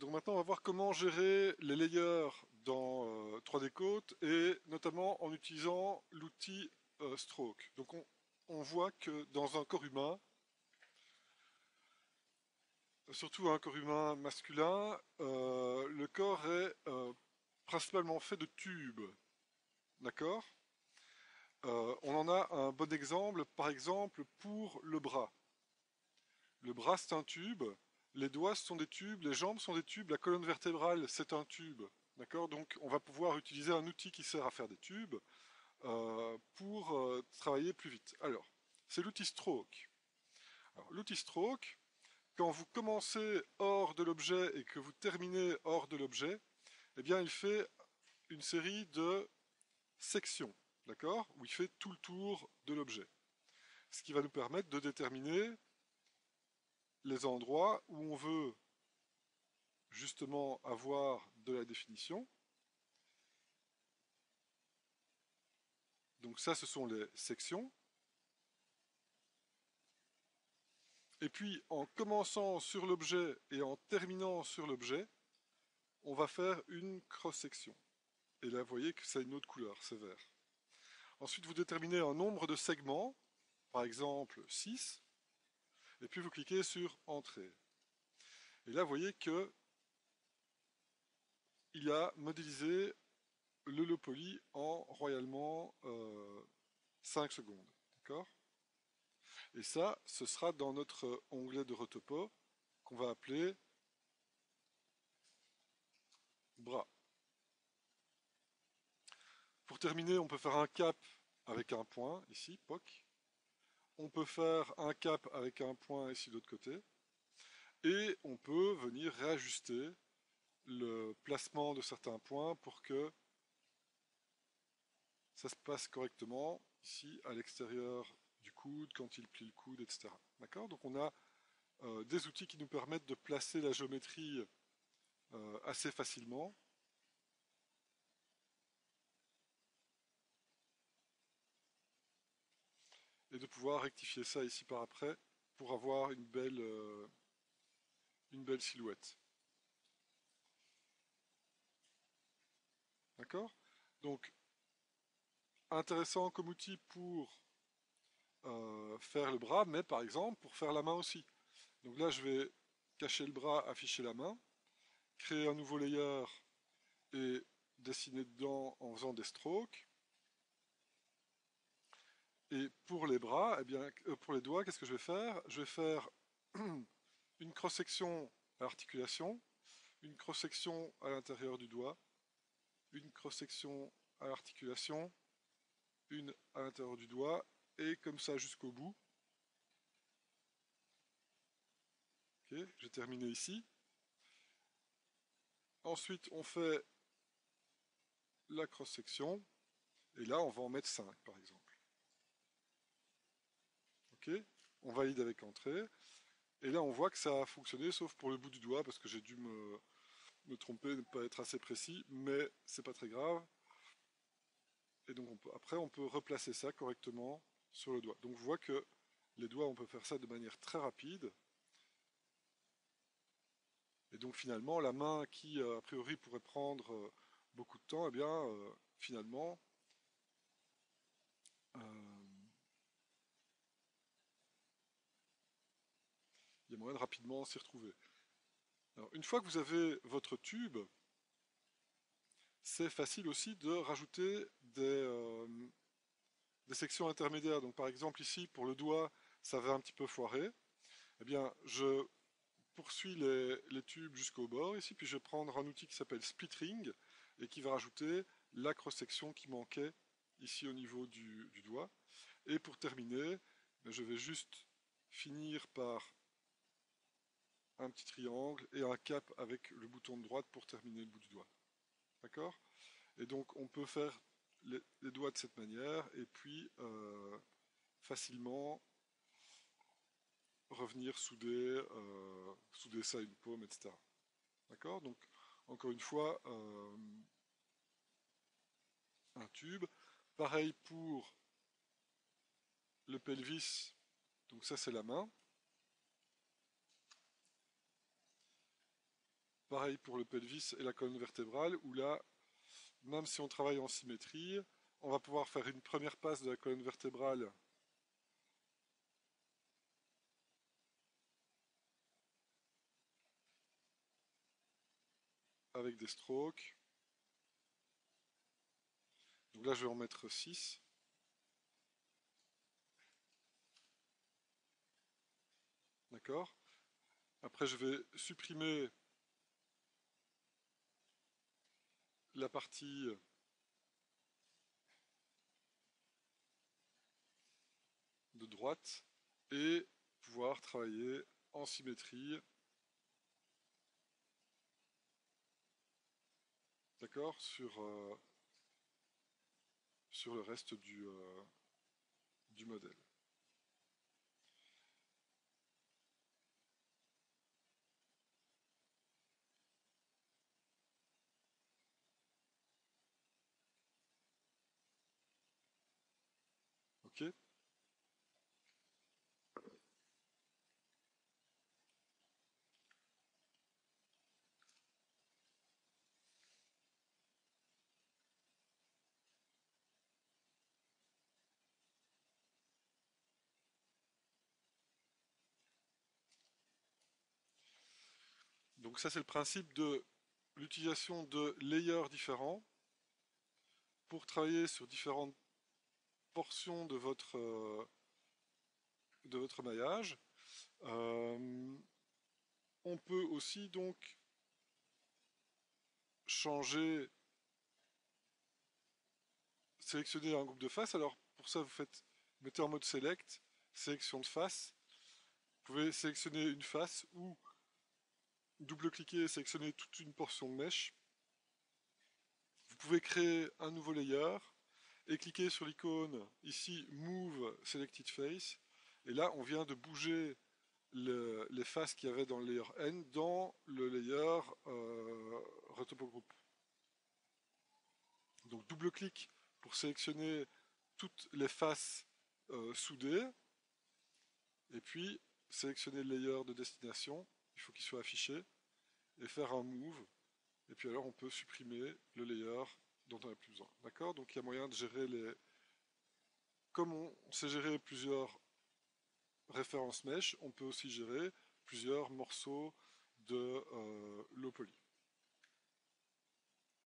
Donc maintenant, on va voir comment gérer les layers dans 3D Coat et notamment en utilisant l'outil Stroke. Donc on voit que dans un corps humain, surtout un corps humain masculin, le corps est principalement fait de tubes. D'accord. On en a un bon exemple, par exemple, pour le bras. Le bras, c'est un tube. Les doigts, ce sont des tubes. Les jambes sont des tubes. La colonne vertébrale, c'est un tube. D'accord. Donc, on va pouvoir utiliser un outil qui sert à faire des tubes pour travailler plus vite. Alors, c'est l'outil Stroke. L'outil Stroke, quand vous commencez hors de l'objet et que vous terminez hors de l'objet, eh bien, il fait une série de sections, d'accord, où il fait tout le tour de l'objet. Ce qui va nous permettre de déterminer les endroits où on veut justement avoir de la définition. Donc ça, ce sont les sections. Et puis, en commençant sur l'objet et en terminant sur l'objet, on va faire une cross-section. Et là, vous voyez que ça a une autre couleur, c'est vert. Ensuite, vous déterminez un nombre de segments, par exemple 6, et puis vous cliquez sur Entrée. Et là, vous voyez que il a modélisé le low poly en royalement 5 secondes. D'accord. Et ça, ce sera dans notre onglet de retopo qu'on va appeler bras. Pour terminer, on peut faire un cap avec un point, ici, POC. On peut faire un cap avec un point ici de l'autre côté. Et on peut venir réajuster le placement de certains points pour que ça se passe correctement ici à l'extérieur du coude, quand il plie le coude, etc. D'accord. Donc on a des outils qui nous permettent de placer la géométrie assez facilement. Et de pouvoir rectifier ça ici par après pour avoir une belle silhouette. D'accord. Donc, intéressant comme outil pour faire le bras, mais par exemple pour faire la main aussi. Donc là, je vais cacher le bras, afficher la main, créer un nouveau layer et dessiner dedans en faisant des strokes. Et pour les bras, eh bien, pour les doigts, qu'est-ce que je vais faire? Je vais faire une cross-section à l'articulation, une cross-section à l'intérieur du doigt, une cross-section à l'articulation, une à l'intérieur du doigt, et comme ça jusqu'au bout. Okay, j'ai terminé ici. Ensuite, on fait la cross-section, et là, on va en mettre 5, par exemple. Ok, on valide avec entrée, et là, on voit que ça a fonctionné, sauf pour le bout du doigt, parce que j'ai dû me tromper, ne pas être assez précis, mais c'est pas très grave. Et donc, après, on peut replacer ça correctement sur le doigt. Donc, on voit que les doigts, on peut faire ça de manière très rapide. Et donc finalement, la main qui, a priori, pourrait prendre beaucoup de temps, eh bien, finalement, euh, il y a moyen de rapidement s'y retrouver. Alors, une fois que vous avez votre tube, c'est facile aussi de rajouter des sections intermédiaires. Donc par exemple ici, pour le doigt, ça va un petit peu foirer. Eh bien, je poursuis les tubes jusqu'au bord ici, puis je vais prendre un outil qui s'appelle Split Ring et qui va rajouter la cross-section qui manquait ici au niveau du doigt. Et pour terminer, je vais juste finir par un petit triangle et un cap avec le bouton de droite pour terminer le bout du doigt. D'accord. Et donc on peut faire les doigts de cette manière et puis facilement revenir souder ça à une paume, etc. D'accord. Donc encore une fois, un tube. Pareil pour le pelvis, donc ça c'est la main. Pareil pour le pelvis et la colonne vertébrale, où là, même si on travaille en symétrie, on va pouvoir faire une première passe de la colonne vertébrale avec des strokes. Donc là, je vais en mettre 6. D'accord? Après, je vais supprimer la partie de droite et pouvoir travailler en symétrie, d'accord, sur le reste du modèle. Ok? Donc ça, c'est le principe de l'utilisation de layers différents pour travailler sur différentes portions de votre maillage. Euh, on peut aussi donc changer, sélectionner un groupe de faces. Alors pour ça, mettez en mode select, sélection de face. Vous pouvez sélectionner une face ou double-cliquer et sélectionner toute une portion de mèche. Vous pouvez créer un nouveau layer et cliquer sur l'icône ici Move Selected Face. Et là, on vient de bouger les faces qu'il y avait dans le layer N dans le layer Retopo Group. Donc double-clic pour sélectionner toutes les faces soudées. Et puis sélectionner le layer de destination. Il faut qu'il soit affiché. Et faire un move. Et puis alors on peut supprimer le layer dont on n'a plus besoin. D'accord? Donc il y a moyen de gérer les... Comme on sait gérer plusieurs références mesh, on peut aussi gérer plusieurs morceaux de low poly.